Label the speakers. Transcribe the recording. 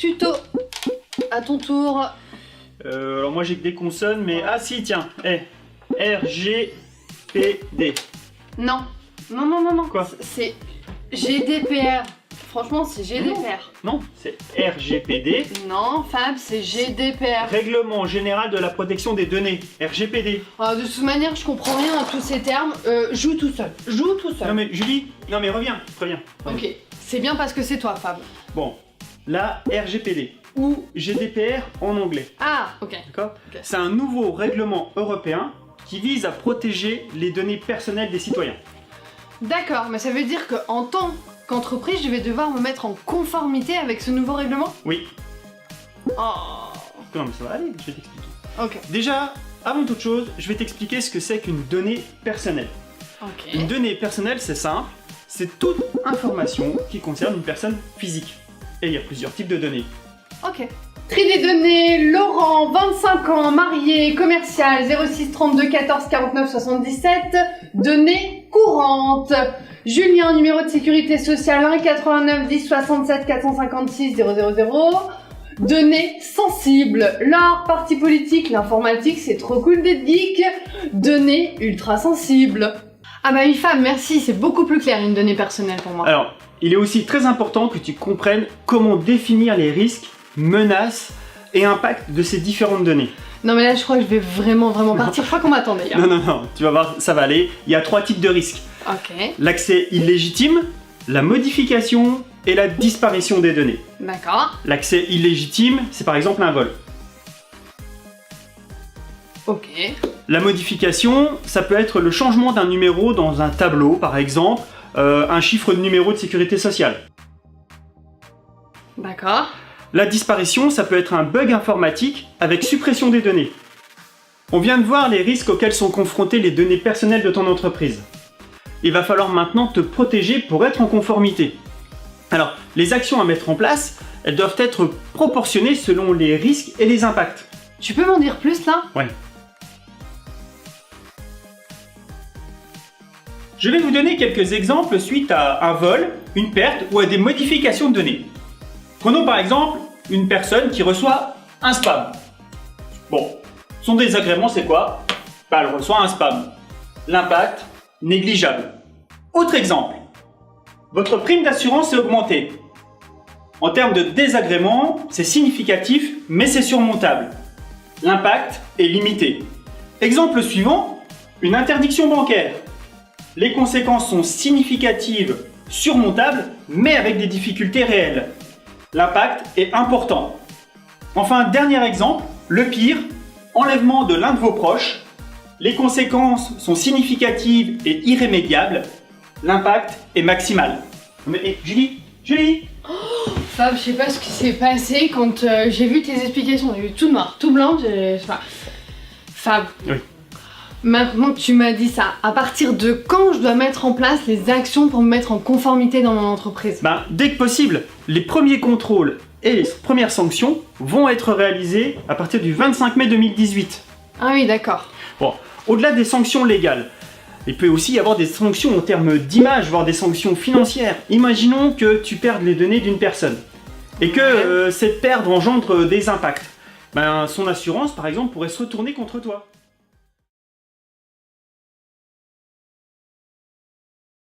Speaker 1: Tuto. À ton tour.
Speaker 2: Alors moi j'ai que des consonnes, mais... Ah si, tiens. RGPD.
Speaker 1: Non. Non.
Speaker 2: Quoi?
Speaker 1: C'est GDPR. Franchement, c'est GDPR.
Speaker 2: Non, c'est RGPD.
Speaker 1: Non, Fab, c'est GDPR.
Speaker 2: Règlement général de la protection des données. RGPD.
Speaker 1: Ah, de toute manière, je comprends rien à tous ces termes. Joue tout seul.
Speaker 2: Non mais Julie, reviens.
Speaker 1: Ok, c'est bien parce que c'est toi, Fab.
Speaker 2: Bon, là, RGPD, ou GDPR en anglais.
Speaker 1: Ah, ok.
Speaker 2: D'accord.
Speaker 1: Ok.
Speaker 2: C'est un nouveau règlement européen qui vise à protéger les données personnelles des citoyens.
Speaker 1: D'accord, mais ça veut dire qu'en tant qu'entreprise, je vais devoir me mettre en conformité avec ce nouveau règlement?
Speaker 2: Oui.
Speaker 1: Oh.
Speaker 2: Non mais ça va aller, je vais t'expliquer.
Speaker 1: Ok.
Speaker 2: Déjà, avant toute chose, je vais t'expliquer ce que c'est qu'une donnée personnelle.
Speaker 1: Ok.
Speaker 2: Une donnée personnelle, c'est simple, c'est toute information qui concerne une personne physique. Et il y a plusieurs types de données.
Speaker 1: Ok. Tri des données, Laurent, 25 ans, marié, commercial, 06 32 14 49 77, données courantes. Julien, numéro de sécurité sociale 1 89 10 67 456 000. Données sensibles, l'art, parti politique, l'informatique, c'est trop cool d'être geek. Données ultra sensibles. Ah bah oui, Fab, merci, c'est beaucoup plus clair une donnée personnelle pour moi.
Speaker 2: Alors, il est aussi très important que tu comprennes comment définir les risques, menaces et impacts de ces différentes données.
Speaker 1: Non mais là je crois que je vais vraiment partir, je crois qu'on m'attend d'ailleurs.
Speaker 2: Non, tu vas voir, ça va aller. Il y a 3 types de risques.
Speaker 1: Ok,
Speaker 2: L'accès illégitime, la modification et la disparition des données.
Speaker 1: d'accord,
Speaker 2: L'accès illégitime, c'est par exemple un vol.
Speaker 1: ok,
Speaker 2: La modification, ça peut être le changement d'un numéro dans un tableau, par exemple, un chiffre de numéro de sécurité sociale.
Speaker 1: d'accord.
Speaker 2: La disparition, ça peut être un bug informatique avec suppression des données. On vient de voir les risques auxquels sont confrontées les données personnelles de ton entreprise. Il va falloir maintenant te protéger pour être en conformité. Alors, les actions à mettre en place, elles doivent être proportionnées selon les risques et les impacts.
Speaker 1: Tu peux m'en dire plus là?
Speaker 2: Ouais. Je vais vous donner quelques exemples suite à un vol, une perte ou à des modifications de données. Prenons par exemple une personne qui reçoit un spam. Bon, son désagrément c'est quoi? Elle reçoit un spam. L'impact, négligeable. Autre exemple, votre prime d'assurance est augmentée. En termes de désagrément, c'est significatif, mais c'est surmontable. L'impact est limité. Exemple suivant, une interdiction bancaire. Les conséquences sont significatives, surmontables, mais avec des difficultés réelles. L'impact est important. Enfin, dernier exemple, le pire, enlèvement de l'un de vos proches. Les conséquences sont significatives et irrémédiables. L'impact est maximal. Mais Julie
Speaker 1: Fab, je sais pas ce qui s'est passé quand j'ai vu tes explications, j'ai vu tout noir, tout blanc, je sais pas. Fab.
Speaker 2: Oui.
Speaker 1: Maintenant que tu m'as dit ça, à partir de quand je dois mettre en place les actions pour me mettre en conformité dans mon entreprise?
Speaker 2: Dès que possible, les premiers contrôles et les premières sanctions vont être réalisés à partir du 25 mai 2018.
Speaker 1: Ah oui, d'accord.
Speaker 2: Bon, au-delà des sanctions légales, il peut aussi y avoir des sanctions en termes d'image, voire des sanctions financières. Imaginons que tu perdes les données d'une personne et que cette perte engendre des impacts. Son assurance, par exemple, pourrait se retourner contre toi.